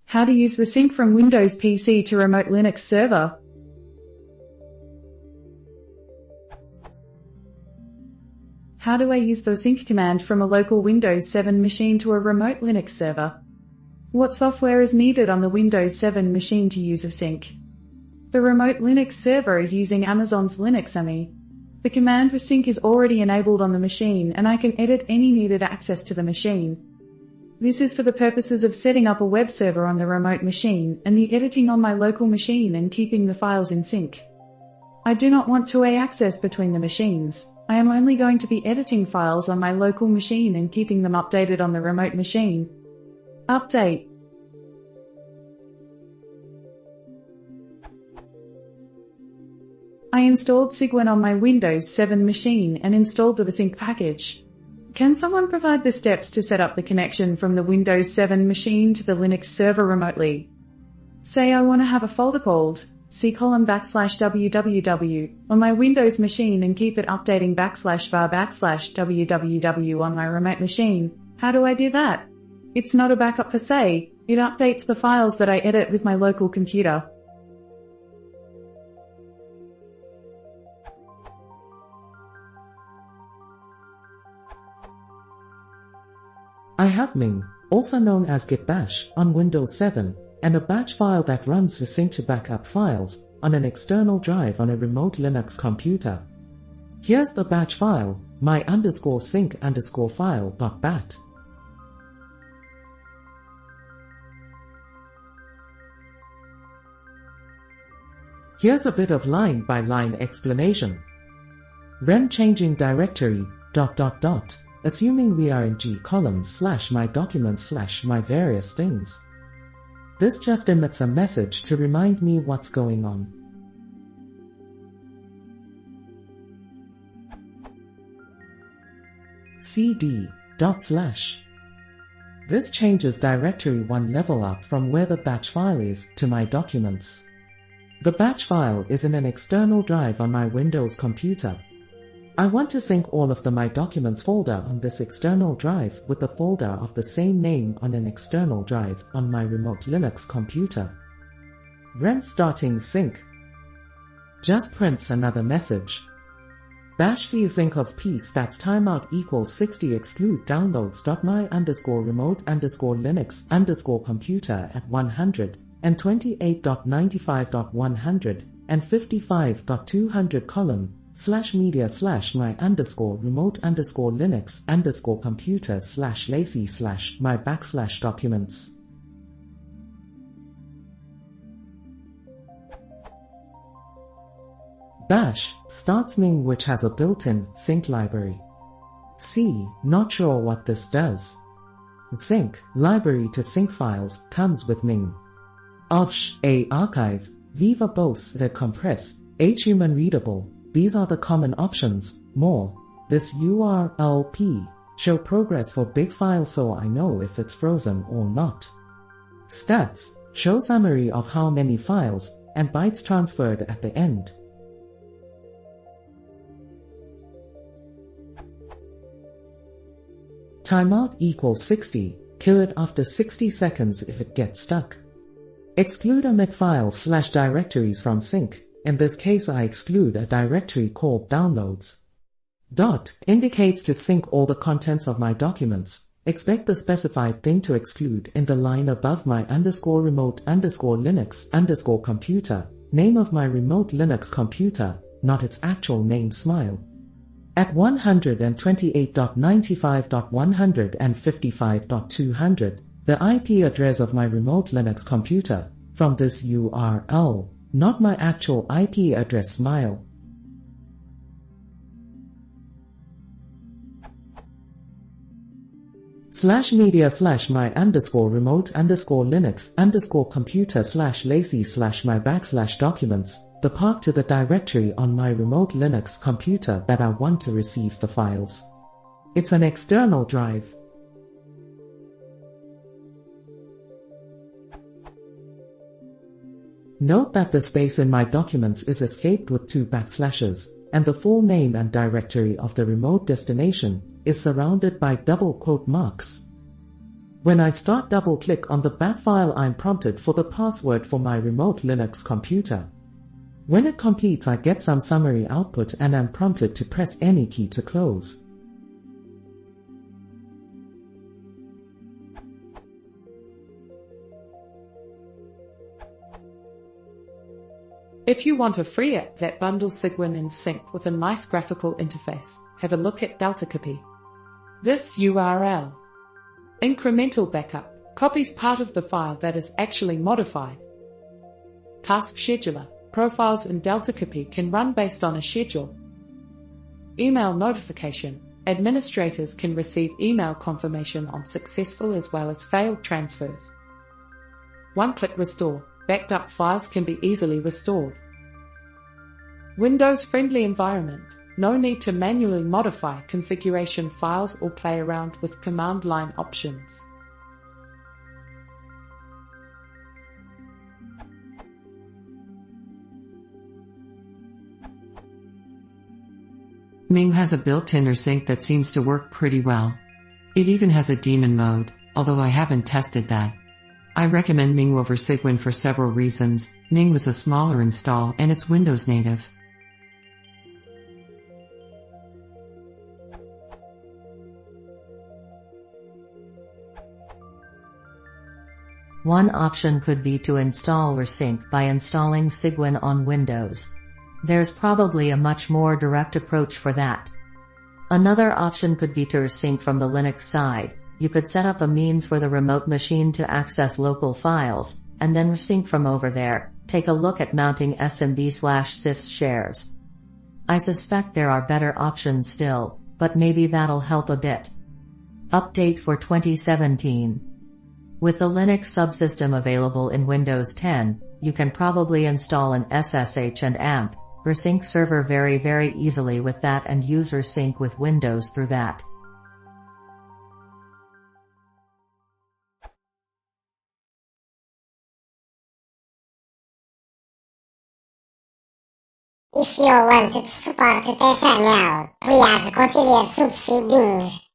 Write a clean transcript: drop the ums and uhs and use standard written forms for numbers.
How to use the sync from Windows PC to remote Linux server. How do I use the sync command from a local Windows 7 machine to a remote Linux server? What software is needed on the Windows 7 machine to use a sync? The remote Linux server is using Amazon's Linux ME. The command for sync is already enabled on the machine and I can edit any needed access to the machine. This is for the purposes of setting up a web server on the remote machine and the editing on my local machine and keeping the files in sync. I do not want two-way access between the machines. I am only going to be editing files on my local machine and keeping them updated on the remote machine. Update. I installed Cygwin on my Windows 7 machine and installed the sync package. Can someone provide the steps to set up the connection from the Windows 7 machine to the Linux server remotely? Say I want to have a folder called c:/www on my Windows machine and keep it updating /var/www on my remote machine. How do I do that? It's not a backup per se, it updates the files that I edit with my local computer. I have Ming, also known as git bash, on Windows 7, and a batch file that runs the sync to backup files on an external drive on a remote Linux computer. Here's the batch file, my_sync_file.bat. Here's a bit of line-by-line explanation. Rem changing directory, ... assuming we are in G column /my documents /my various things. This just emits a message to remind me what's going on. cd ... This changes directory one level up from where the batch file is to my documents. The batch file is in an external drive on my Windows computer. I want to sync all of the My Documents folder on this external drive with the folder of the same name on an external drive on my remote Linux computer. Rem starting sync just prints another message. Bash csync of p stats timeout equals 60 exclude downloads.my_remote_linux_computer at 100 and 28.95.100 and 55.200 column /media/my_remote_linux_computer/lazy/my / Bash starts Ming, which has a built-in sync library. C. Not sure what this does. Sync library to sync files comes with Ming. A archive, Viva Bose compress, H human readable. These are the common options. More. This URLP. Show progress for big files so I know if it's frozen or not. Stats. Show summary of how many files and bytes transferred at the end. Timeout equals 60. Kill it after 60 seconds if it gets stuck. Exclude omit files / directories from sync. In this case I exclude a directory called downloads. Dot indicates to sync all the contents of my documents. Expect the specified thing to exclude in the line above my _remote_linux_computer, name of my remote Linux computer, not its actual name Smile. At 125.155.200, the IP address of my remote Linux computer, from this URL, not my actual IP address Smile. /media/my_remote_linux_computer/lazy/my / documents, the path to the directory on my remote Linux computer that I want to receive the files. It's an external drive. Note that the space in my documents is escaped with 2 backslashes, and the full name and directory of the remote destination is surrounded by double quote marks. When I start double-click on the bat file, I'm prompted for the password for my remote Linux computer. When it completes, I get some summary output and am prompted to press any key to close. If you want a free app that bundles Cygwin and Sync with a nice graphical interface, have a look at DeltaCopy. This URL, incremental backup, copies part of the file that is actually modified. Task Scheduler, profiles in DeltaCopy can run based on a schedule. Email notification, administrators can receive email confirmation on successful as well as failed transfers. One-click restore, backed up files can be easily restored. Windows-friendly environment, no need to manually modify configuration files or play around with command line options. Ming has a built-in rsync that seems to work pretty well. It even has a daemon mode, although I haven't tested that. I recommend Ming over Cygwin for several reasons. Ming was a smaller install and it's Windows native. One option could be to install rsync by installing Cygwin on Windows. There's probably a much more direct approach for that. Another option could be to rsync from the Linux side. You could set up a means for the remote machine to access local files, and then rsync from over there. Take a look at mounting SMB/sys shares. I suspect there are better options still, but maybe that'll help a bit. Update for 2017. With the Linux subsystem available in Windows 10, you can probably install an SSH and AMP rsync server very easily with that and use rsync with Windows through that. If you want to support the channel, please consider subscribing.